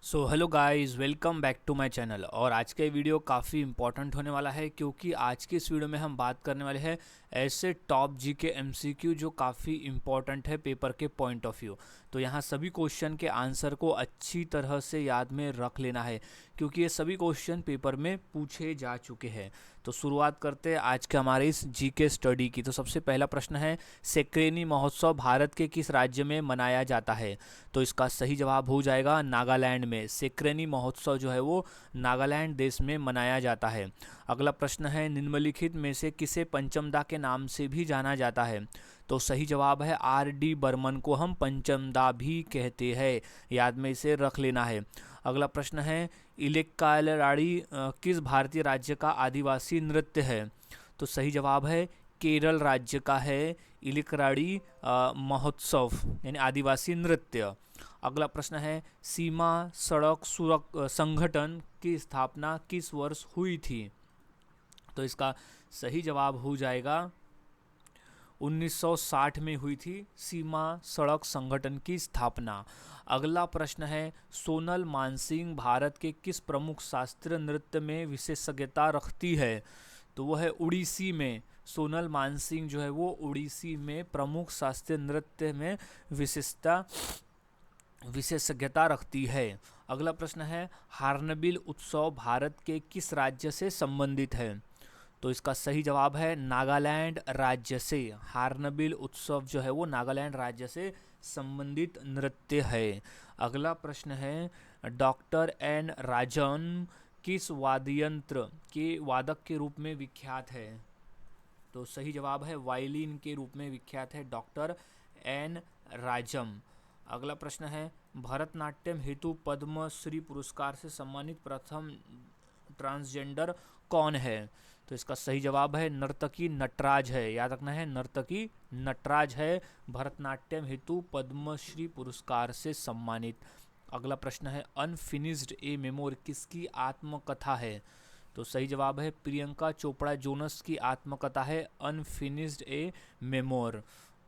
So hello guys, welcome back to my channel. और आज का वीडियो काफ़ी इंपॉर्टेंट होने वाला है क्योंकि आज की इस वीडियो में हम बात करने वाले हैं ऐसे टॉप जी के एमसीक्यू जो काफ़ी इंपॉर्टेंट है पेपर के पॉइंट ऑफ व्यू। तो यहाँ सभी क्वेश्चन के आंसर को अच्छी तरह से याद में रख लेना है क्योंकि ये सभी क्वेश्चन पेपर में पूछे जा चुके हैं। तो शुरुआत करते हैं आज के हमारे इस जी के स्टडी की। तो सबसे पहला प्रश्न है, सेक्रेनी महोत्सव भारत के किस राज्य में मनाया जाता है? तो इसका सही जवाब हो जाएगा नागालैंड में। सेक्रेनी महोत्सव जो है वो नागालैंड देश में मनाया जाता है। अगला प्रश्न है, निम्नलिखित में से किसे पंचमदा के नाम से भी जाना जाता है? तो सही जवाब है आर डी बर्मन को हम पंचमदा भी कहते हैं, याद में इसे रख लेना है। अगला प्रश्न है, इलेक्काराडी किस भारतीय राज्य का आदिवासी नृत्य है? तो सही जवाब है केरल राज्य का है इलिकराड़ी महोत्सव यानी आदिवासी नृत्य। अगला प्रश्न है, सीमा सड़क संगठन की स्थापना किस वर्ष हुई थी? तो इसका सही जवाब हो जाएगा 1960 में हुई थी सीमा सड़क संगठन की स्थापना। अगला प्रश्न है, सोनल मानसिंह भारत के किस प्रमुख शास्त्रीय नृत्य में विशेषज्ञता रखती है? तो वो है उड़ीसी में। सोनल मानसिंह जो है वो उड़ीसी में प्रमुख शास्त्रीय नृत्य में विशेषज्ञता रखती है। अगला प्रश्न है, हार्नबिल उत्सव भारत के किस राज्य से संबंधित है? तो इसका सही जवाब है नागालैंड राज्य से। हार्नबिल उत्सव जो है वो नागालैंड राज्य से संबंधित नृत्य है। अगला प्रश्न है, डॉक्टर एन राजन किस वाद्ययंत्र के वादक के रूप में विख्यात है? तो सही जवाब है वायलिन के रूप में विख्यात है डॉक्टर एन राजम। अगला प्रश्न है, भरतनाट्यम हेतु पद्मश्री पुरस्कार से सम्मानित प्रथम ट्रांसजेंडर कौन है? तो इसका सही जवाब है नर्तकी नटराज है, याद रखना है नर्तकी नटराज है भरतनाट्यम हेतु पद्मश्री पुरस्कार से सम्मानित। अगला प्रश्न है, अनफिनिश्ड ए मेमोर किसकी आत्मकथा है? तो सही जवाब है प्रियंका चोपड़ा जोनस की आत्मकथा है अनफिनिश्ड ए मेमोर।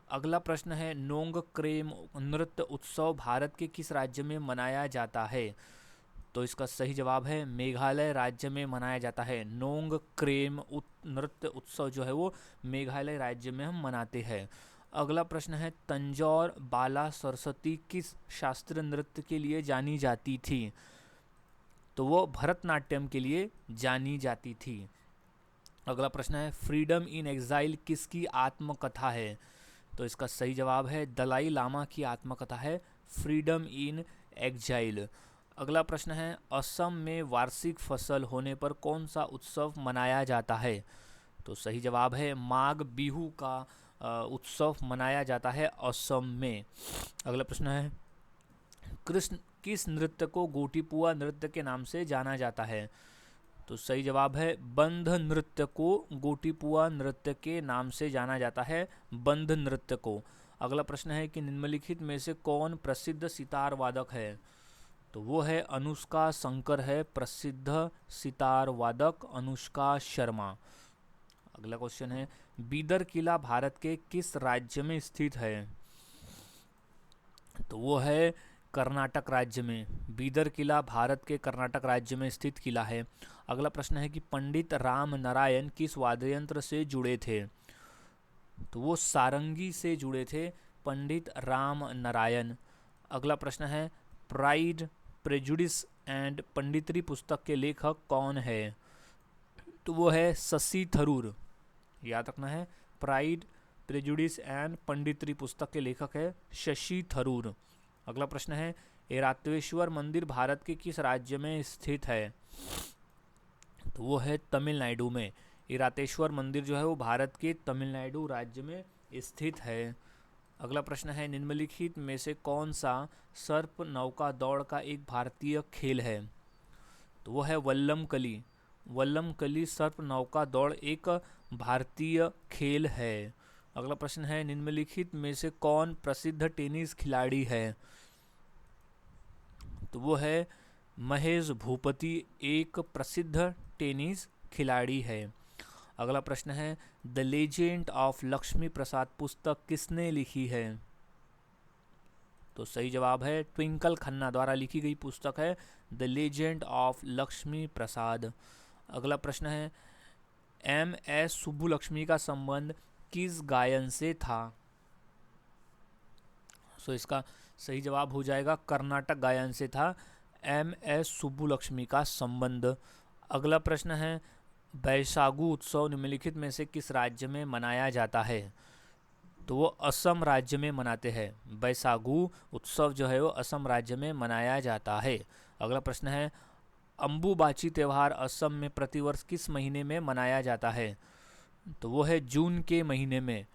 अगला प्रश्न है, नोंग क्रेम नृत्य उत्सव भारत के किस राज्य में मनाया जाता है? तो इसका सही जवाब है मेघालय राज्य में मनाया जाता है। नोंग क्रेम नृत्य उत्सव जो है वो मेघालय राज्य में हम मनाते हैं। अगला प्रश्न है, तंजौर बाला सरस्वती किस शास्त्रीय नृत्य के लिए जानी जाती थी? तो वो भरतनाट्यम के लिए जानी जाती थी। अगला प्रश्न है, फ्रीडम इन एग्जाइल किसकी आत्मकथा है? तो इसका सही जवाब है दलाई लामा की आत्मकथा है फ्रीडम इन एग्जाइल। अगला प्रश्न है, असम में वार्षिक फसल होने पर कौन सा उत्सव मनाया जाता है? तो सही जवाब है माघ बिहू का उत्सव मनाया जाता है असम में। अगला प्रश्न है, कृष्ण किस नृत्य को गोटीपुआ नृत्य के नाम से जाना जाता है? तो सही जवाब है बंध नृत्य को गोटीपुआ नृत्य के नाम से जाना जाता है, बंध नृत्य को। अगला प्रश्न है कि निम्नलिखित में से कौन प्रसिद्ध सितार वादक है? तो वो है अनुष्का शंकर है प्रसिद्ध सितार वादक अनुष्का शर्मा। अगला क्वेश्चन है, बीदर किला भारत के किस राज्य में स्थित है? तो वो है कर्नाटक राज्य में। बीदर किला भारत के कर्नाटक राज्य में स्थित किला है। अगला प्रश्न है कि पंडित राम नारायण किस वाद्ययंत्र से जुड़े थे? तो वो सारंगी से जुड़े थे पंडित राम नारायण। अगला प्रश्न है, प्राइड प्रेजुडिस एंड पंडितरी पुस्तक के लेखक कौन है? तो वो है शशि थरूर, याद रखना है प्राइड प्रेजुडिस एंड पंडितरी पुस्तक के लेखक है शशि थरूर। अगला प्रश्न है, ऐरावतेश्वर मंदिर भारत के किस राज्य में स्थित है? तो वो है तमिलनाडु में। ऐरावतेश्वर मंदिर जो है वो भारत के तमिलनाडु राज्य में स्थित है। अगला प्रश्न है, निम्नलिखित में से कौन सा सर्प नौका दौड़ का एक भारतीय खेल है? तो वो है वल्लम कली। वल्लम कली सर्प नौका दौड़ एक भारतीय खेल है। अगला प्रश्न है, निम्नलिखित में से कौन प्रसिद्ध टेनिस खिलाड़ी है? तो वो है महेश भूपति एक प्रसिद्ध टेनिस खिलाड़ी है। अगला प्रश्न है, द लेजेंड ऑफ लक्ष्मी प्रसाद पुस्तक किसने लिखी है? तो सही जवाब है ट्विंकल खन्ना द्वारा लिखी गई पुस्तक है द लेजेंड ऑफ लक्ष्मी प्रसाद। अगला प्रश्न है एम.एस. सुब्बुलक्ष्मी का संबंध किस गायन से था? सो इसका सही जवाब हो जाएगा कर्नाटक गायन से था एम.एस. सुब्बुलक्ष्मी का संबंध। अगला प्रश्न है बैसागु उत्सव निम्नलिखित में से किस राज्य में मनाया जाता है? तो वो असम राज्य में मनाते हैं। बैसागु उत्सव जो है वो असम राज्य में मनाया जाता है। अगला प्रश्न है अम्बुबाची त्यौहार असम में प्रतिवर्ष किस महीने में मनाया जाता है? तो वो है जून के महीने में।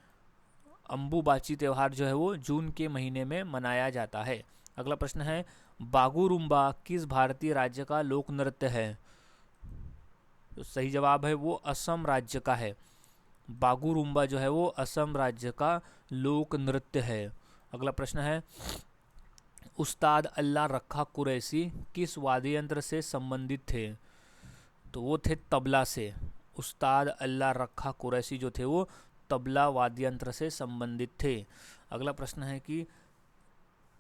अम्बुबाची त्यौहार जो है वो जून के महीने में मनाया जाता है। अगला प्रश्न है बागुरुम्बा किस भारतीय राज्य का लोक नृत्य है? तो सही जवाब है वो असम राज्य का है। बागुरुम्बा जो है वो असम राज्य का लोक नृत्य है। अगला प्रश्न है उस्ताद अल्लाह रखा कुरैशी किस वाद्य यंत्र से संबंधित थे? तो वो थे तबला से। उस्ताद अल्लाह रखा कुरैशी जो थे वो तबला वाद्य यंत्र से संबंधित थे। अगला प्रश्न है कि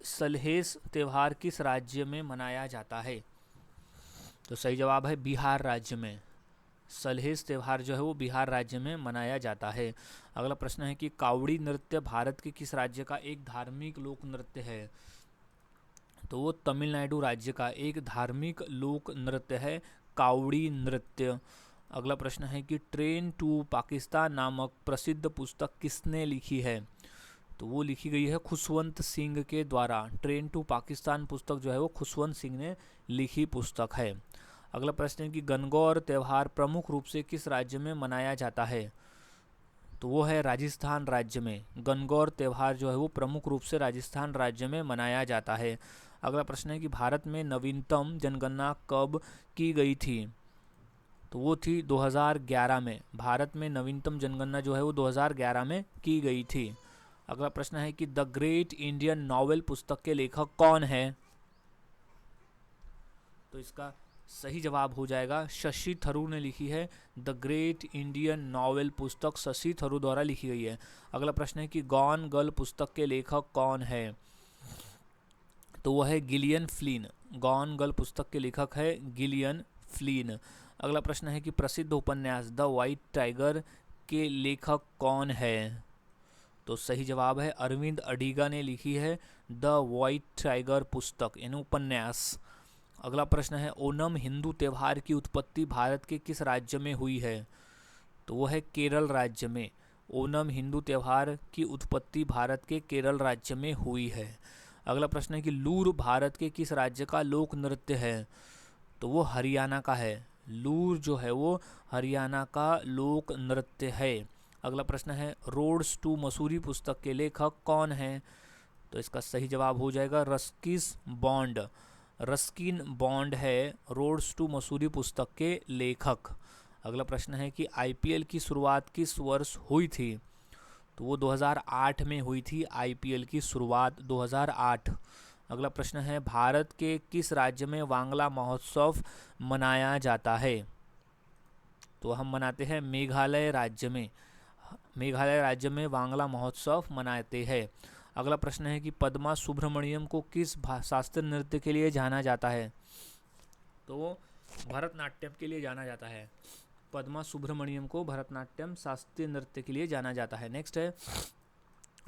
सलहेस त्यौहार किस राज्य में मनाया जाता है? तो सही जवाब है बिहार राज्य में। सलहेस त्यौहार जो है वो बिहार राज्य में मनाया जाता है। अगला प्रश्न है कि कावड़ी नृत्य भारत के किस राज्य का एक धार्मिक लोक नृत्य है? तो वो तमिलनाडु राज्य का एक धार्मिक लोक नृत्य है कावड़ी नृत्य। अगला प्रश्न है कि ट्रेन टू पाकिस्तान नामक प्रसिद्ध पुस्तक किसने लिखी है? तो वो लिखी गई है खुशवंत सिंह के द्वारा। ट्रेन टू पाकिस्तान पुस्तक जो है वो खुशवंत सिंह ने लिखी पुस्तक है। अगला प्रश्न है कि गणगौर त्यौहार प्रमुख रूप से किस राज्य में मनाया जाता है? तो वो है राजस्थान राज्य में। गणगौर त्यौहार जो है वो प्रमुख रूप से राजस्थान राज्य में मनाया जाता है। अगला प्रश्न है कि भारत में नवीनतम जनगणना कब की गई थी? तो वो थी 2011 में। भारत में नवीनतम जनगणना जो है वो 2011 में की गई थी। अगला प्रश्न है कि द ग्रेट इंडियन नॉवेल पुस्तक के लेखक कौन है? तो इसका सही जवाब हो जाएगा शशि थरूर ने लिखी है। द ग्रेट इंडियन नॉवेल पुस्तक शशि थरूर द्वारा लिखी गई है। अगला प्रश्न है कि गॉन गर्ल पुस्तक के लेखक कौन है? तो वह है गिलियन फ्लिन। गॉन गर्ल पुस्तक के लेखक है गिलियन फ्लिन। अगला प्रश्न है कि प्रसिद्ध उपन्यास द व्हाइट टाइगर के लेखक कौन है? तो सही जवाब है अरविंद अडिगा ने लिखी है द व्हाइट टाइगर पुस्तक यानी उपन्यास। अगला प्रश्न है ओणम हिंदू त्यौहार की उत्पत्ति भारत के किस राज्य में हुई है? तो वो है केरल राज्य में। ओणम हिंदू त्यौहार की उत्पत्ति भारत के केरल राज्य में हुई है। अगला प्रश्न है कि लूर भारत के किस राज्य का लोक नृत्य है? तो वो हरियाणा का है। लूर जो है वो हरियाणा का लोक नृत्य है। अगला प्रश्न है रोड्स टू मसूरी पुस्तक के लेखक कौन है? तो इसका सही जवाब हो जाएगा रस्किस बॉन्ड। रस्किन बॉन्ड है रोड्स टू मसूरी पुस्तक के लेखक। अगला प्रश्न है कि आईपीएल की शुरुआत किस वर्ष हुई थी? तो वो 2008 में हुई थी। आईपीएल की शुरुआत 2008। अगला प्रश्न है भारत के किस राज्य में वांगला महोत्सव मनाया जाता है? तो हम मनाते हैं मेघालय राज्य में। मेघालय राज्य में वांगला महोत्सव मनाते हैं। अगला प्रश्न है कि पद्मा सुब्रमण्यम को किस शास्त्रीय नृत्य के लिए जाना जाता है? तो भरतनाट्यम के लिए जाना जाता है। पद्मा सुब्रमण्यम को भरतनाट्यम शास्त्रीय नृत्य के लिए जाना जाता है। नेक्स्ट है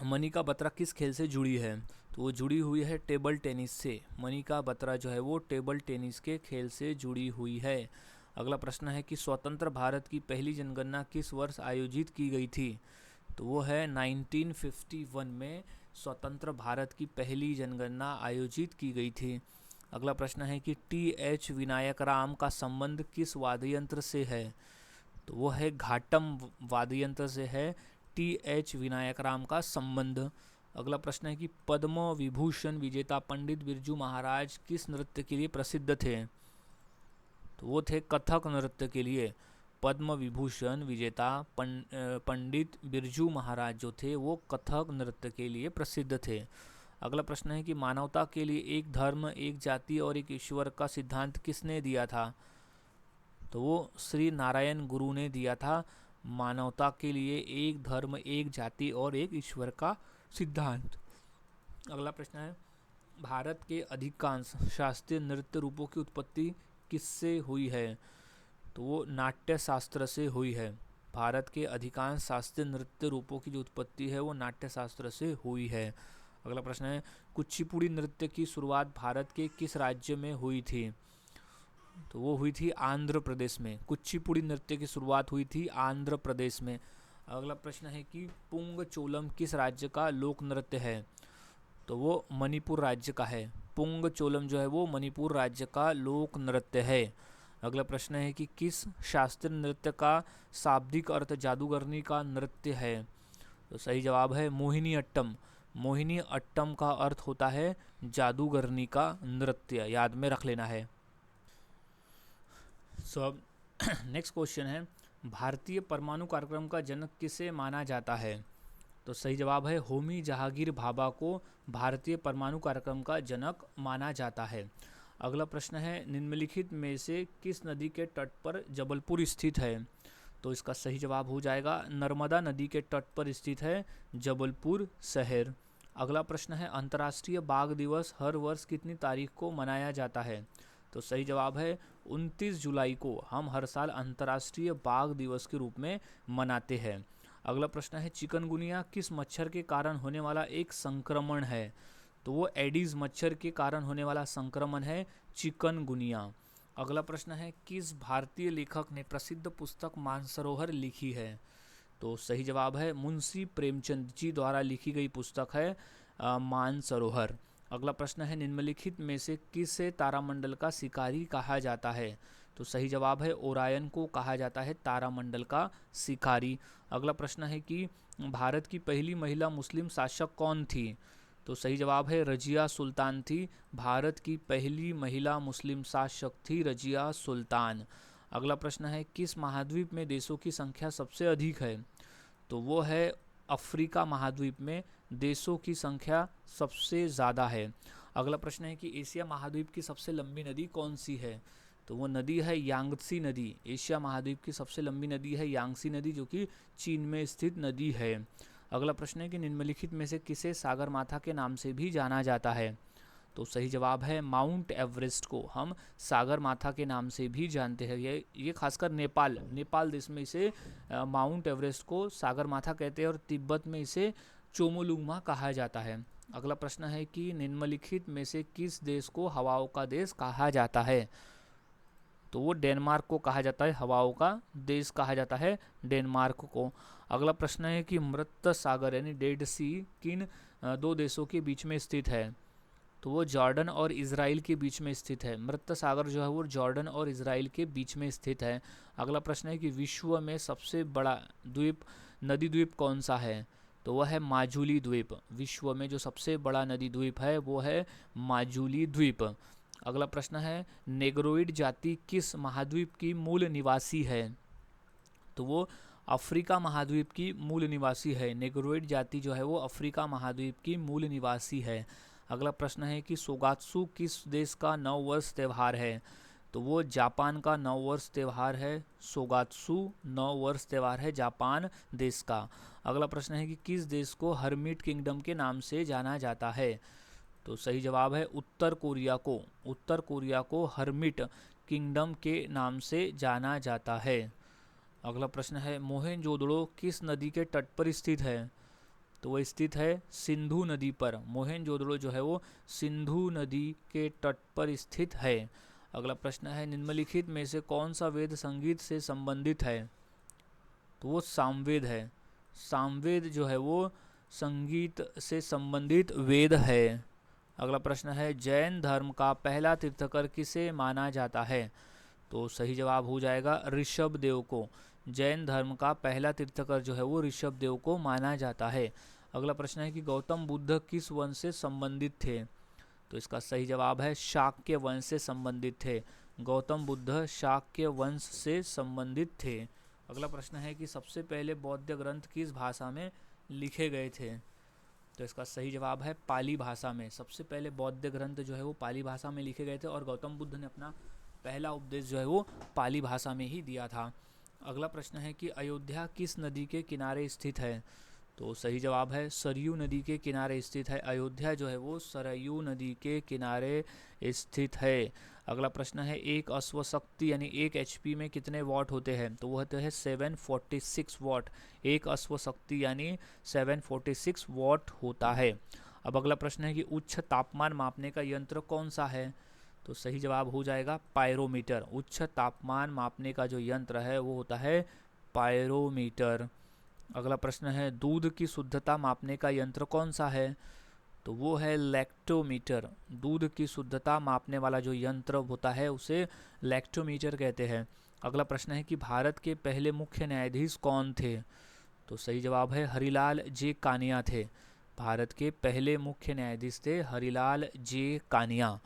मनिका बत्रा किस खेल से जुड़ी है? तो वो जुड़ी हुई है टेबल टेनिस से। मनिका बत्रा जो है वो टेबल टेनिस के खेल से जुड़ी हुई है। अगला प्रश्न है कि स्वतंत्र भारत की पहली जनगणना किस वर्ष आयोजित की गई थी? तो वो है 1951 में स्वतंत्र भारत की पहली जनगणना आयोजित की गई थी। अगला प्रश्न है कि टी.एच. विनायक राम का संबंध किस वाद्य यंत्र से है? तो वो है घाटम वाद्य यंत्र से है टी.एच. विनायक राम का संबंध। अगला प्रश्न है कि पद्म विभूषण विजेता पंडित बिरजू महाराज किस नृत्य के लिए प्रसिद्ध थे? तो वो थे कथक नृत्य के लिए। पद्म विभूषण विजेता पंडित बिरजू महाराज जो थे वो कथक नृत्य के लिए प्रसिद्ध थे। अगला प्रश्न है कि मानवता के लिए एक धर्म एक जाति और एक ईश्वर का सिद्धांत किसने दिया था? तो वो श्री नारायण गुरु ने दिया था। मानवता के लिए एक धर्म एक जाति और एक ईश्वर का सिद्धांत। अगला प्रश्न है भारत के अधिकांश शास्त्रीय नृत्य रूपों की उत्पत्ति किससे हुई है? तो वो नाट्य शास्त्र से हुई है। भारत के अधिकांश शास्त्रीय नृत्य रूपों की जो उत्पत्ति है वो नाट्य शास्त्र से हुई है। अगला प्रश्न है, कुचिपुड़ी नृत्य की शुरुआत भारत के किस राज्य में हुई थी? तो वो हुई थी आंध्र प्रदेश में। कुचिपुड़ी नृत्य की शुरुआत हुई थी आंध्र प्रदेश में। अगला प्रश्न है कि पुंग चोलम किस राज्य का लोक नृत्य है? तो वो मणिपुर राज्य का है। पुंग चोलम जो है वो मणिपुर राज्य का लोक नृत्य है। अगला प्रश्न है कि किस शास्त्रीय नृत्य का शाब्दिक अर्थ जादूगरनी का नृत्य है? तो सही जवाब है मोहिनी अट्टम। मोहिनी अट्टम का अर्थ होता है जादूगरनी का नृत्य, याद में रख लेना है। अब नेक्स्ट क्वेश्चन है, भारतीय परमाणु कार्यक्रम का जनक किसे माना जाता है? तो सही जवाब है होमी जहांगीर भाभा को भारतीय परमाणु कार्यक्रम का जनक माना जाता है। अगला प्रश्न है, निम्नलिखित में से किस नदी के तट पर जबलपुर स्थित है? तो इसका सही जवाब हो जाएगा नर्मदा नदी के तट पर स्थित है जबलपुर शहर। अगला प्रश्न है, अंतर्राष्ट्रीय बाघ दिवस हर वर्ष कितनी तारीख को मनाया जाता है? तो सही जवाब है 29 जुलाई को हम हर साल अंतर्राष्ट्रीय बाघ दिवस के रूप में मनाते हैं। अगला प्रश्न है, चिकनगुनिया किस मच्छर के कारण होने वाला एक संक्रमण है? तो वो एडीज मच्छर के कारण होने वाला संक्रमण है चिकनगुनिया। अगला प्रश्न है, किस भारतीय लेखक ने प्रसिद्ध पुस्तक मानसरोवर लिखी है? तो सही जवाब है मुंशी प्रेमचंद जी द्वारा लिखी गई पुस्तक है मानसरोवर। अगला प्रश्न है, निम्नलिखित में से किसे तारामंडल का शिकारी कहा जाता है? तो सही जवाब है ओरायन को कहा जाता है तारामंडल का शिकारी। अगला प्रश्न है कि भारत की पहली महिला मुस्लिम शासक कौन थी? तो सही जवाब है रजिया सुल्तान थी। भारत की पहली महिला मुस्लिम शासक थी रजिया सुल्तान। अगला प्रश्न है, किस महाद्वीप में देशों की संख्या सबसे अधिक है? तो वो है अफ्रीका महाद्वीप में देशों की संख्या सबसे ज़्यादा है। अगला प्रश्न है कि एशिया महाद्वीप की सबसे लंबी नदी कौन सी है? तो वो नदी है यांगत्सी नदी। एशिया महाद्वीप की सबसे लंबी नदी है यांगत्सी नदी, जो कि चीन में स्थित नदी है। अगला प्रश्न है कि निम्नलिखित में से किसे सागरमाथा के नाम से भी जाना जाता है? तो सही जवाब है माउंट एवरेस्ट को हम सागरमाथा के नाम से भी जानते हैं। ये खासकर नेपाल देश में इसे माउंट एवरेस्ट को सागरमाथा कहते हैं और तिब्बत में इसे चोमोलुंगमा कहा जाता है। अगला प्रश्न है कि निम्नलिखित में से किस देश को हवाओं का देश कहा जाता है? तो वो डेनमार्क को कहा जाता है, हवाओं का देश कहा जाता है डेनमार्क को। अगला प्रश्न है कि मृत सागर यानी डेड सी किन दो देशों के बीच में स्थित है? तो वो जॉर्डन और इजराइल के बीच में स्थित है। मृत सागर जो है वो जॉर्डन और इजराइल के बीच में स्थित है। अगला प्रश्न है कि विश्व में सबसे बड़ा नदी द्वीप कौन सा है? तो वह है माजुली द्वीप। विश्व में जो सबसे बड़ा नदी द्वीप है वो है माजुली द्वीप। अगला प्रश्न है, नेग्रोइड जाति किस महाद्वीप की मूल निवासी है? तो वो अफ्रीका महाद्वीप की मूल निवासी है। नेग्रोइड जाति जो है वो अफ्रीका महाद्वीप की मूल निवासी है। अगला प्रश्न है कि सोगात्सु किस देश का नववर्ष त्यौहार है? तो वो जापान का नववर्ष त्यौहार है। सोगात्सु नववर्ष त्यौहार है जापान देश का। अगला प्रश्न है कि किस देश को हर्मिट किंगडम के नाम से जाना जाता है? तो सही जवाब है उत्तर कोरिया को हर्मिट किंगडम के नाम से जाना जाता है। अगला प्रश्न है, मोहेंजोदड़ो किस नदी के तट पर स्थित है? तो वह स्थित है सिंधु नदी पर। मोहेंजोदड़ो जो है वो सिंधु नदी के तट पर स्थित है। अगला प्रश्न है, निम्नलिखित में से कौन सा वेद संगीत से संबंधित है? तो वो सामवेद है। सामवेद जो है वो संगीत से संबंधित वेद है। अगला प्रश्न है, जैन धर्म का पहला तीर्थकर किसे माना जाता है? तो सही जवाब हो जाएगा ऋषभदेव को। जैन धर्म का पहला तीर्थकर जो है वो ऋषभदेव को माना जाता है। अगला प्रश्न है कि गौतम बुद्ध किस वंश से संबंधित थे? तो इसका सही जवाब है शाक्य वंश से संबंधित थे। गौतम बुद्ध शाक्य वंश से संबंधित थे। अगला प्रश्न है कि सबसे पहले बौद्ध ग्रंथ किस भाषा में लिखे गए थे? तो इसका सही जवाब है पाली भाषा में। सबसे पहले बौद्ध ग्रंथ जो है वो पाली भाषा में लिखे गए थे और गौतम बुद्ध ने अपना पहला उपदेश जो है वो पाली भाषा में ही दिया था। अगला प्रश्न है कि अयोध्या किस नदी के किनारे स्थित है? तो सही जवाब है सरयू नदी के किनारे स्थित है। अयोध्या जो है वो सरयू नदी के किनारे स्थित है। अगला प्रश्न है एक अश्वशक्ति यानी एक एचपी में कितने वॉट होते हैं? तो वो होते हैं 746 वॉट। एक अश्वशक्ति यानी 746 वॉट होता है। अब अगला प्रश्न है कि उच्च तापमान मापने का यंत्र कौन सा है? तो सही जवाब हो जाएगा पायरोमीटर। उच्च तापमान मापने का जो यंत्र है वो होता है पायरोमीटर। अगला प्रश्न है दूध की शुद्धता मापने का यंत्र कौन सा है? तो वो है लैक्टोमीटर। दूध की शुद्धता मापने वाला जो यंत्र होता है उसे लैक्टोमीटर कहते हैं। अगला प्रश्न है कि भारत के पहले मुख्य न्यायाधीश कौन थे? तो सही जवाब है हरिलाल जे कानिया थे। भारत के पहले मुख्य न्यायाधीश थे हरिलाल जे कानिया।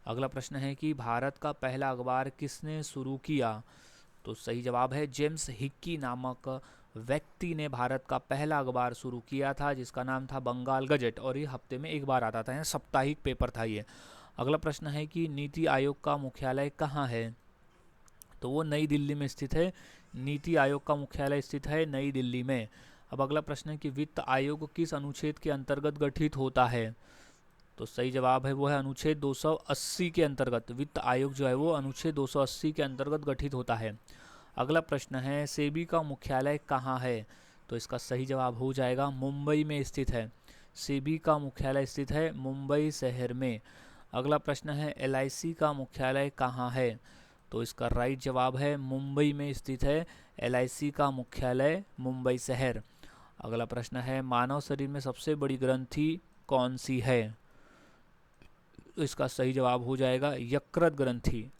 अगला प्रश्न है कि भारत का पहला अखबार किसने शुरू किया? तो सही जवाब है जेम्स हिक्की नामक व्यक्ति ने भारत का पहला अखबार शुरू किया था जिसका नाम था बंगाल गजट, और ये हफ्ते में एक बार आता था, साप्ताहिक पेपर था ये। अगला प्रश्न है कि नीति आयोग का मुख्यालय कहाँ है? तो वो नई दिल्ली में स्थित है। नीति आयोग का मुख्यालय स्थित है नई दिल्ली में। अब अगला प्रश्न है कि वित्त आयोग किस अनुच्छेद के अंतर्गत गठित होता है? तो सही जवाब है वो है अनुच्छेद 280 के अंतर्गत। वित्त आयोग जो है वो अनुच्छेद 280 के अंतर्गत गठित होता है। अगला प्रश्न है सेबी का मुख्यालय कहाँ है? तो इसका सही जवाब हो जाएगा मुंबई में स्थित है। सेबी का मुख्यालय स्थित है मुंबई शहर में। अगला प्रश्न है एलआईसी का मुख्यालय कहाँ है? तो इसका राइट जवाब है मुंबई में स्थित है एलआईसी का मुख्यालय मुंबई शहर। अगला प्रश्न है मानव शरीर में सबसे बड़ी ग्रंथि कौन सी है? तो इसका सही जवाब हो जाएगा यकृत ग्रंथि।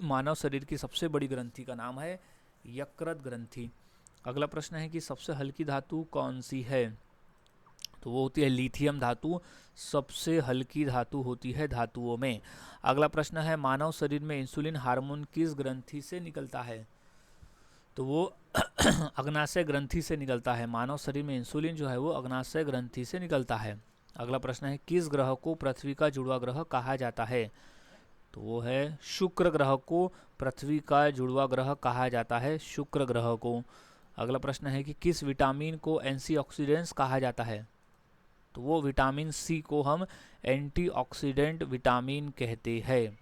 मानव शरीर की सबसे बड़ी ग्रंथि का नाम है यकृत ग्रंथि। अगला प्रश्न है कि सबसे हल्की धातु कौन सी है? तो वो होती है लिथियम धातु। सबसे हल्की धातु होती है धातुओं में। अगला प्रश्न है मानव शरीर में इंसुलिन हार्मोन किस ग्रंथि से निकलता है? तो वो अग्नाशय ग्रंथि से निकलता है। मानव शरीर में इंसुलिन जो है वो अग्नाशय ग्रंथि से निकलता है। अगला प्रश्न है किस ग्रह को पृथ्वी का जुड़वा ग्रह कहा जाता है? तो वो है शुक्र ग्रह को पृथ्वी का जुड़वा ग्रह कहा जाता है, शुक्र ग्रह को। अगला प्रश्न है कि किस विटामिन को एंटीऑक्सीडेंट्स कहा जाता है? तो वो विटामिन सी को हम एंटीऑक्सीडेंट विटामिन कहते हैं।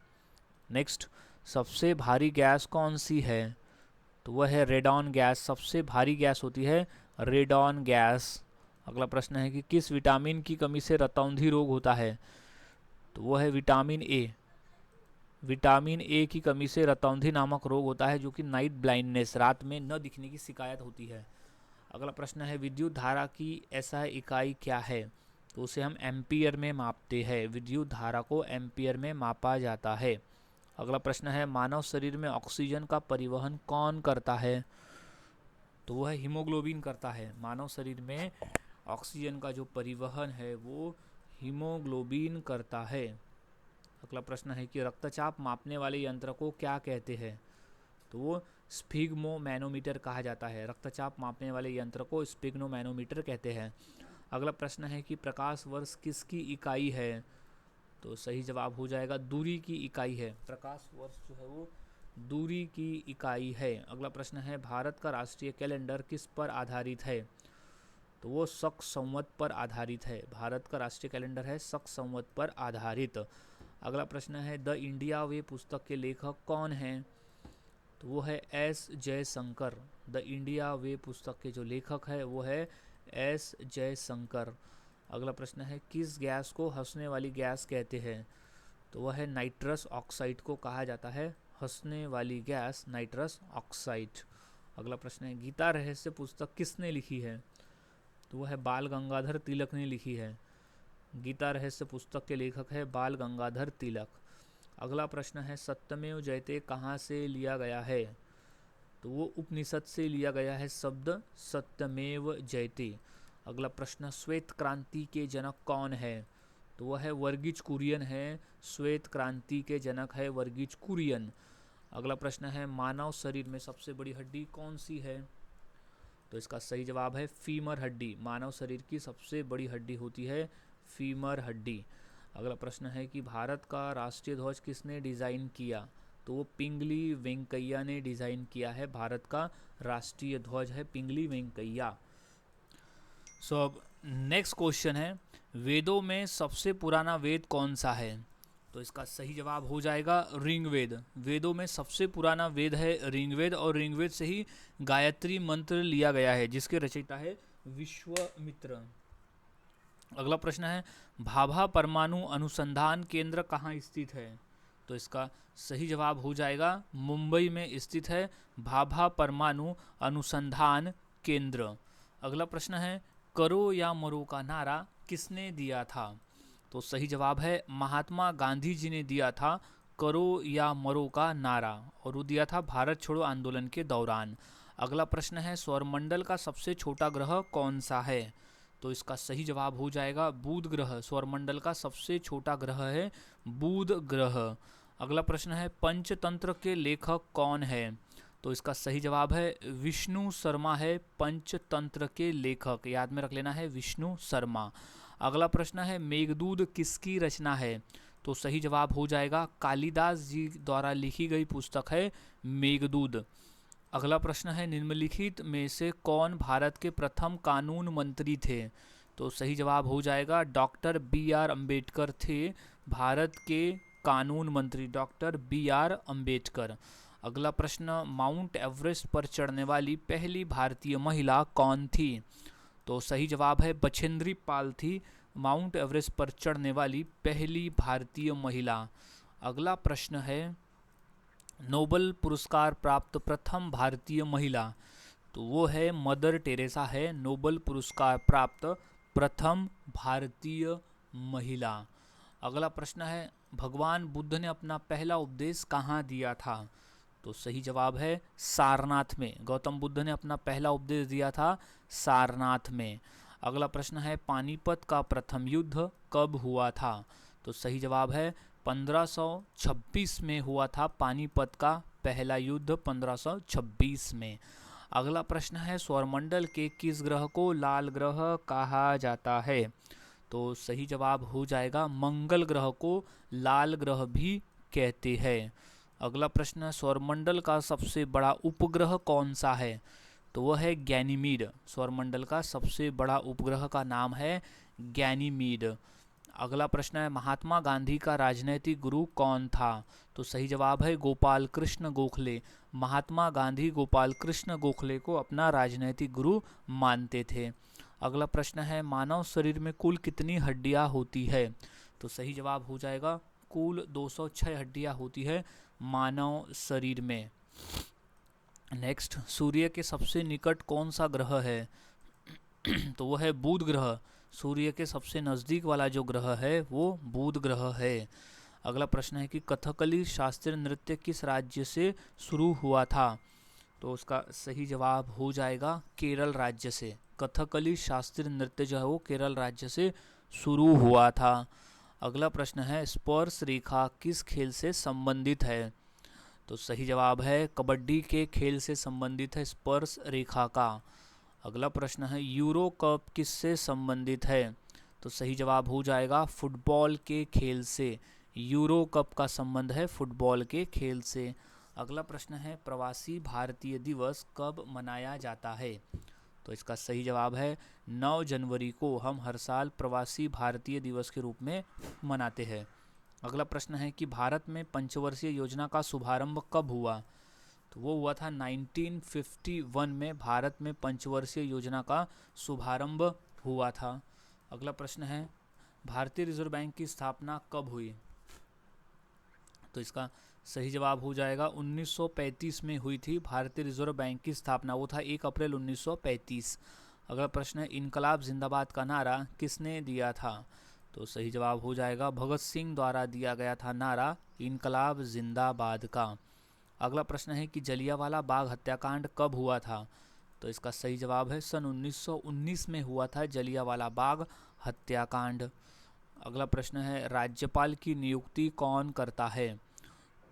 नेक्स्ट, सबसे भारी गैस कौन सी है? तो वह है रेडॉन गैस। सबसे भारी गैस होती है रेडॉन गैस। अगला प्रश्न है कि किस विटामिन की कमी से रतौंधी रोग होता है? तो वो है विटामिन ए। विटामिन ए की कमी से रतौंधी नामक रोग होता है जो कि नाइट ब्लाइंडनेस, रात में न दिखने की शिकायत होती है। अगला प्रश्न है विद्युत धारा की ऐसा इकाई क्या है? तो उसे हम एम्पियर में मापते हैं। विद्युत धारा को एम्पियर में मापा जाता है। अगला प्रश्न है मानव शरीर में ऑक्सीजन का परिवहन कौन करता है? तो वह हीमोग्लोबिन करता है। मानव शरीर में ऑक्सीजन का जो परिवहन है वो हीमोग्लोबिन करता है। अगला प्रश्न है कि रक्तचाप मापने वाले यंत्र को क्या कहते हैं? तो वो स्फिग्मोमैनोमीटर कहा जाता है। रक्तचाप मापने वाले यंत्र को स्फिग्मोमैनोमीटर कहते हैं। अगला प्रश्न है कि प्रकाश वर्ष किसकी इकाई है? तो सही जवाब हो जाएगा दूरी की इकाई है। प्रकाश वर्ष जो है वो दूरी की इकाई है। अगला प्रश्न है भारत का राष्ट्रीय कैलेंडर किस पर आधारित है? तो वो शक संवत पर आधारित है। भारत का राष्ट्रीय कैलेंडर है शक संवत पर आधारित। अगला प्रश्न है द इंडिया वे पुस्तक के लेखक कौन हैं? तो वो है एस जयशंकर। द इंडिया वे पुस्तक के जो लेखक है वो है एस जयशंकर। अगला प्रश्न है किस गैस को हंसने वाली गैस कहते हैं? तो वह है नाइट्रस ऑक्साइड को कहा जाता है हंसने वाली गैस, नाइट्रस ऑक्साइड। अगला प्रश्न है गीता रहस्य पुस्तक किसने लिखी है? तो वह है बाल गंगाधर तिलक ने लिखी है। गीता रहस्य पुस्तक के लेखक है बाल गंगाधर तिलक। अगला प्रश्न है सत्यमेव जयते कहाँ से लिया गया है? तो वो उपनिषद से लिया गया है शब्द सत्यमेव जयते। अगला प्रश्न श्वेत क्रांति के जनक कौन है? तो वह है वर्गीज कुरियन है। श्वेत क्रांति के जनक है वर्गीज कुरियन। अगला प्रश्न है मानव शरीर में सबसे बड़ी हड्डी कौन सी है? तो इसका सही जवाब है फीमर हड्डी। मानव शरीर की सबसे बड़ी हड्डी होती है फीमर हड्डी। अगला प्रश्न है कि भारत का राष्ट्रीय ध्वज किसने डिज़ाइन किया? तो वो पिंगली वेंकैया ने डिज़ाइन किया है। भारत का राष्ट्रीय ध्वज है पिंगली वेंकैया। सो अब नेक्स्ट क्वेश्चन है, वेदों में सबसे पुराना वेद कौन सा है? तो इसका सही जवाब हो जाएगा ऋग्वेद। वेदों में सबसे पुराना वेद है ऋग्वेद, और ऋग्वेद से ही गायत्री मंत्र लिया गया है, जिसके रचयिता है विश्वामित्र। अगला प्रश्न है, भाभा परमाणु अनुसंधान केंद्र कहाँ स्थित है? तो इसका सही जवाब हो जाएगा मुंबई में स्थित है भाभा परमाणु अनुसंधान केंद्र। अगला प्रश्न है, करो या मरो का नारा किसने दिया था? तो सही जवाब है महात्मा गांधी जी ने दिया था करो या मरो का नारा, और वो दिया था भारत छोड़ो आंदोलन के दौरान। अगला प्रश्न है, सौरमंडल का सबसे छोटा ग्रह कौन सा है? तो इसका सही जवाब हो जाएगा बुध ग्रह। सौरमंडल का सबसे छोटा ग्रह है बुध ग्रह। अगला प्रश्न है, पंचतंत्र के लेखक कौन है? तो इसका सही जवाब है विष्णु शर्मा है पंचतंत्र के लेखक, याद में रख लेना है विष्णु शर्मा। अगला प्रश्न है, मेघदूत किसकी रचना है? तो सही जवाब हो जाएगा कालिदास जी द्वारा लिखी गई पुस्तक है मेघदूत। अगला प्रश्न है, निम्नलिखित में से कौन भारत के प्रथम कानून मंत्री थे? तो सही जवाब हो जाएगा डॉक्टर बी आर अम्बेडकर थे भारत के कानून मंत्री, डॉक्टर बी आर अम्बेडकर। अगला प्रश्न, माउंट एवरेस्ट पर चढ़ने वाली पहली भारतीय महिला कौन थी? तो सही जवाब है बछेंद्री पाल थी माउंट एवरेस्ट पर चढ़ने वाली पहली भारतीय महिला। अगला प्रश्न है, नोबेल पुरस्कार प्राप्त प्रथम भारतीय महिला, तो वो है मदर टेरेसा है नोबेल पुरस्कार प्राप्त प्रथम भारतीय महिला। अगला प्रश्न है, भगवान बुद्ध ने अपना पहला उपदेश कहाँ दिया था? तो सही जवाब है सारनाथ में। गौतम बुद्ध ने अपना पहला उपदेश दिया था सारनाथ में। अगला प्रश्न है, पानीपत का प्रथम युद्ध कब हुआ था? तो सही जवाब है 1526 में हुआ था पानीपत का पहला युद्ध 1526 में। अगला प्रश्न है, सौरमंडल के किस ग्रह को लाल ग्रह कहा जाता है? तो सही जवाब हो जाएगा मंगल ग्रह को लाल ग्रह भी कहते हैं। अगला प्रश्न, सौरमंडल का सबसे बड़ा उपग्रह कौन सा है? तो वह है गैनीमीड। सौरमंडल का सबसे बड़ा उपग्रह का नाम है गैनीमीड। अगला प्रश्न है, महात्मा गांधी का राजनैतिक गुरु कौन था? तो सही जवाब है गोपाल कृष्ण गोखले। महात्मा गांधी गोपाल कृष्ण गोखले को अपना राजनैतिक गुरु मानते थे। अगला प्रश्न है, मानव शरीर में कुल कितनी हड्डियां होती है? तो सही जवाब हो जाएगा कुल 206 हड्डियां होती है मानव शरीर में। नेक्स्ट, सूर्य के सबसे निकट कौन सा ग्रह है? तो वो है बुध ग्रह। सूर्य के सबसे नज़दीक वाला जो ग्रह है वो बुध ग्रह है। अगला प्रश्न है कि कथकली शास्त्रीय नृत्य किस राज्य से शुरू हुआ था? तो उसका सही जवाब हो जाएगा केरल राज्य से। कथकली शास्त्रीय नृत्य जो है वो केरल राज्य से शुरू हुआ था। अगला प्रश्न है, स्पर्श रेखा किस खेल से संबंधित है? तो सही जवाब है कबड्डी के खेल से संबंधित है स्पर्श रेखा का। अगला प्रश्न है, यूरो कप किससे संबंधित है? तो सही जवाब हो जाएगा फुटबॉल के खेल से। यूरो कप का संबंध है फुटबॉल के खेल से। अगला प्रश्न है, प्रवासी भारतीय दिवस कब मनाया जाता है? तो इसका सही जवाब है 9 जनवरी को हम हर साल प्रवासी भारतीय दिवस के रूप में मनाते हैं। अगला प्रश्न है कि भारत में पंचवर्षीय योजना का शुभारंभ कब हुआ? तो वो हुआ था 1951 में भारत में पंचवर्षीय योजना का शुभारंभ हुआ था। अगला प्रश्न है, भारतीय रिजर्व बैंक की स्थापना कब हुई? तो इसका सही जवाब हो जाएगा 1935 में हुई थी भारतीय रिजर्व बैंक की स्थापना, वो था 1 अप्रैल 1935। अगला प्रश्न है, इनकलाब जिंदाबाद का नारा किसने दिया था? तो सही जवाब हो जाएगा भगत सिंह द्वारा दिया गया था नारा इनकलाब जिंदाबाद का। अगला प्रश्न है कि जलियांवाला बाग हत्याकांड कब हुआ था? तो इसका सही जवाब है सन 1919 में हुआ था जलियांवाला बाग हत्याकांड। अगला प्रश्न है, राज्यपाल की नियुक्ति कौन करता है?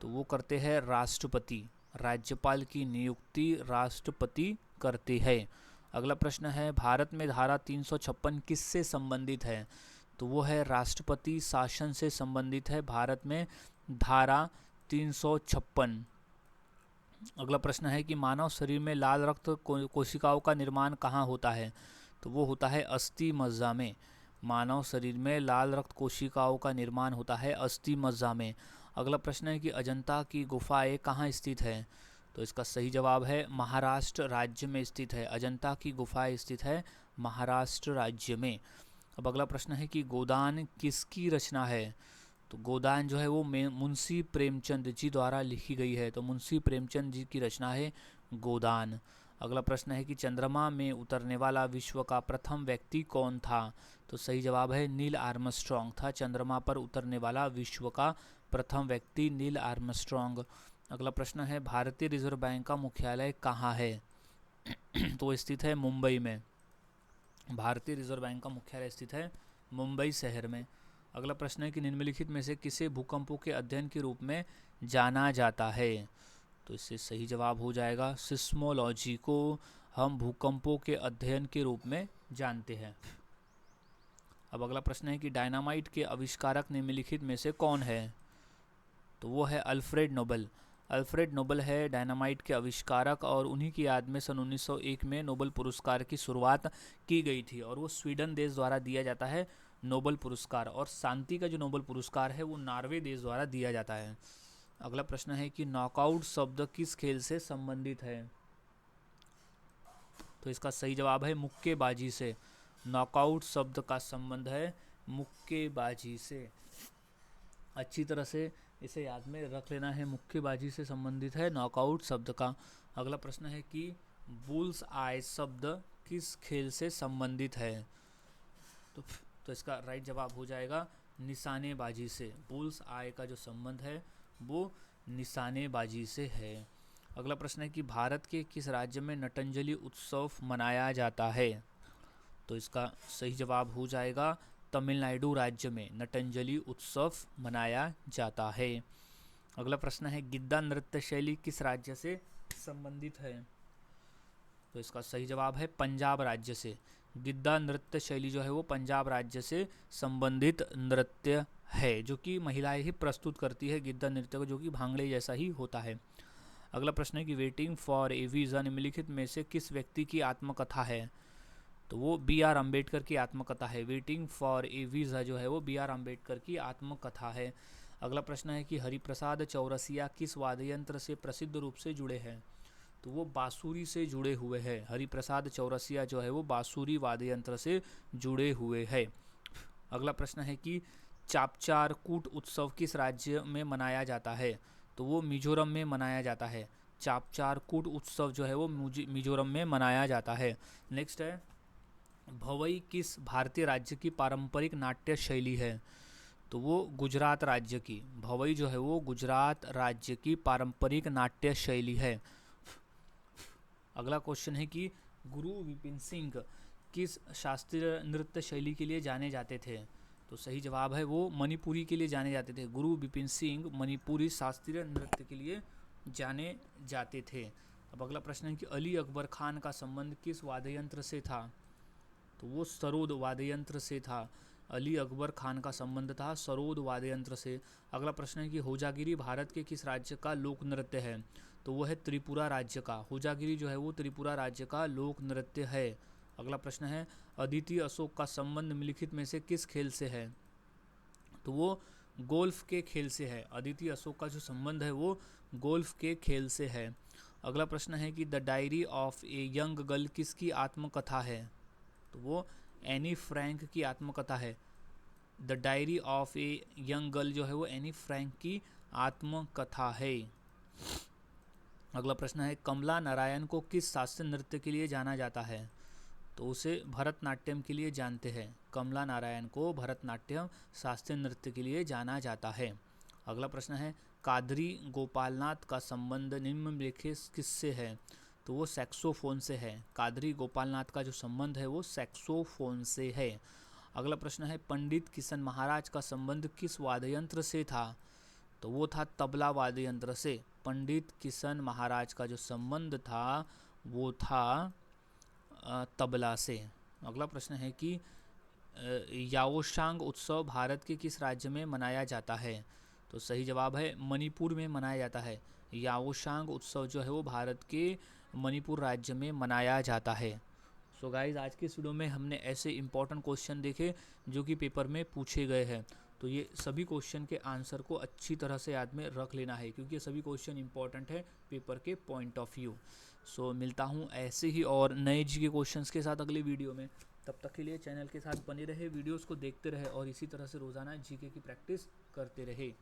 तो वो करते हैं राष्ट्रपति। राज्यपाल की नियुक्ति राष्ट्रपति करते हैं। अगला प्रश्न है, भारत में धारा 356 किससे संबंधित है? तो वो है राष्ट्रपति शासन से संबंधित है भारत में धारा 356। अगला प्रश्न है कि मानव शरीर में लाल रक्त कोशिकाओं का निर्माण कहाँ होता है? तो तो वो होता है अस्थि मज्जा में। मानव शरीर में लाल रक्त कोशिकाओं का निर्माण होता है अस्थि मज्जा में। अगला प्रश्न है कि अजंता की गुफाएं कहाँ स्थित है? तो इसका सही जवाब है महाराष्ट्र राज्य में स्थित है। अजंता की गुफाएं स्थित है महाराष्ट्र राज्य में। अब अगला प्रश्न है कि गोदान किसकी रचना है? तो गोदान जो है वो मुंशी प्रेमचंद जी द्वारा लिखी गई है। तो मुंशी प्रेमचंद जी की रचना है गोदान। अगला प्रश्न है कि चंद्रमा में उतरने वाला विश्व का प्रथम व्यक्ति कौन था? तो सही जवाब है नील आर्मस्ट्रॉन्ग था चंद्रमा पर उतरने वाला विश्व का प्रथम व्यक्ति नील आर्मस्ट्रॉन्ग। अगला प्रश्न है भारतीय रिजर्व बैंक का मुख्यालय कहाँ है? तो स्थित है मुंबई में। भारतीय रिजर्व बैंक का मुख्यालय स्थित है मुंबई शहर में। अगला प्रश्न है कि निम्नलिखित में से किसे भूकंपों के अध्ययन के रूप में जाना जाता है? तो इससे सही जवाब हो जाएगा सिस्मोलॉजी को हम भूकंपों के अध्ययन के रूप में जानते हैं। अब अगला प्रश्न है कि डायनामाइट के आविष्कारक निम्नलिखित में से कौन है? तो वो है अल्फ्रेड नोबेल। अल्फ्रेड नोबेल है डायनामाइट के आविष्कारक और उन्हीं की याद में सन 1901 में नोबेल पुरस्कार की शुरुआत की गई थी और वो स्वीडन देश द्वारा दिया जाता है नोबेल पुरस्कार, और शांति का जो नोबेल पुरस्कार है वो नॉर्वे देश द्वारा दिया जाता है। अगला प्रश्न है कि नॉकआउट शब्द किस खेल से संबंधित है? तो इसका सही जवाब है मुक्केबाजी से। नॉकआउट शब्द का संबंध है मुक्केबाजी से। अच्छी तरह से इसे याद में रख लेना है, मुक्केबाजी से संबंधित है नॉकआउट शब्द का। अगला प्रश्न है कि बुल्स आई शब्द किस खेल से संबंधित है? तो इसका राइट जवाब हो जाएगा निशानेबाजी से। बुल्स आई का जो संबंध है वो निशानेबाजी से है। अगला प्रश्न है कि भारत के किस राज्य में नटंजलि उत्सव मनाया जाता है? तो इसका सही जवाब हो जाएगा तमिलनाडु राज्य में नटंजलि उत्सव मनाया जाता है। अगला प्रश्न है गिद्दा नृत्य शैली किस राज्य से संबंधित है? तो इसका सही जवाब है पंजाब राज्य से। गिद्दा नृत्य शैली जो है वो पंजाब राज्य से संबंधित नृत्य है, जो कि महिलाएं ही प्रस्तुत करती है गिद्दा नृत्य को, जो कि भांगड़े जैसा ही होता है। अगला प्रश्न है कि वेटिंग फॉर ए वीज़ा निम्नलिखित में से किस व्यक्ति की आत्मकथा है? तो वो बी आर अम्बेडकर की आत्मकथा है। वेटिंग फॉर ए वीज़ा जो है वो बी आर अम्बेडकर की आत्मकथा है। अगला प्रश्न है कि हरिप्रसाद चौरसिया किस वाद्य यंत्र से प्रसिद्ध रूप से जुड़े हैं? तो वो बांसुरी से जुड़े हुए हैं। हरिप्रसाद चौरसिया जो है वो बांसुरी वाद्य यंत्र से जुड़े हुए हैं। अगला प्रश्न है कि चापचार कूट उत्सव किस राज्य में मनाया जाता है? तो वो मिजोरम में मनाया जाता है। चापचार कूट उत्सव जो है वो मिजोरम में मनाया जाता है। नेक्स्ट है भवई किस भारतीय राज्य की पारंपरिक नाट्य शैली है? तो वो गुजरात राज्य की। भवई जो है वो गुजरात राज्य की पारंपरिक नाट्य शैली है। अगला क्वेश्चन है कि गुरु विपिन सिंह किस शास्त्रीय नृत्य शैली के लिए जाने जाते थे? तो सही जवाब है वो मणिपुरी के लिए जाने जाते थे। गुरु विपिन सिंह मणिपुरी शास्त्रीय नृत्य के लिए जाने जाते थे। अब अगला प्रश्न है कि अली अकबर खान का संबंध किस वाद्य यंत्र से था? तो वो सरोद वाद्य यंत्र से था। अली अकबर खान का संबंध था सरोद वाद्य यंत्र से। अगला प्रश्न है कि होजागिरी भारत के किस राज्य का लोक नृत्य है? तो वो है त्रिपुरा राज्य का। होजागिरी जो है वो त्रिपुरा राज्य का लोक नृत्य है। अगला प्रश्न है अदिति अशोक का संबंध निम्नलिखित में से किस खेल से है? तो वो गोल्फ के खेल से है। अदिति अशोक का जो संबंध है वो गोल्फ के खेल से है। अगला प्रश्न है कि the diary of a young girl किसकी आत्मकथा है? तो वो एनी फ्रैंक की आत्मकथा है। The diary of a young girl जो है वो एनी फ्रैंक की आत्मकथा है। अगला प्रश्न है कमला नारायण को किस शास्त्रीय नृत्य के लिए जाना जाता है? तो उसे भरतनाट्यम के लिए जानते हैं। कमला नारायण को भरतनाट्यम शास्त्रीय नृत्य के लिए जाना जाता है। अगला प्रश्न है कादरी गोपालनाथ का संबंध निम्नलिखित किससे है? तो वो सैक्सोफोन से है। कादरी गोपालनाथ का जो संबंध है वो सैक्सोफोन से है। अगला प्रश्न है पंडित किशन महाराज का संबंध किस वाद्य यंत्र से था? तो वो था तबला वाद्य यंत्र से। पंडित किशन महाराज का जो संबंध था वो था तबला से। अगला प्रश्न है कि याओशांग उत्सव भारत के किस राज्य में मनाया जाता है? तो सही जवाब है मणिपुर में मनाया जाता है। याओशांग उत्सव जो है वो भारत के मणिपुर राज्य में मनाया जाता है। सो गाइज आज के इस वीडियो में हमने ऐसे इंपॉर्टेंट क्वेश्चन देखे जो कि पेपर में पूछे गए हैं। तो ये सभी क्वेश्चन के आंसर को अच्छी तरह से याद में रख लेना है क्योंकि ये सभी क्वेश्चन इंपॉर्टेंट है पेपर के पॉइंट ऑफ व्यू। सो मिलता हूँ ऐसे ही और नए जी के क्वेश्चंस के साथ अगले वीडियो में। तब तक के लिए चैनल के साथ बने रहे, वीडियोस को देखते रहे और इसी तरह से रोज़ाना जीके की प्रैक्टिस करते रहे।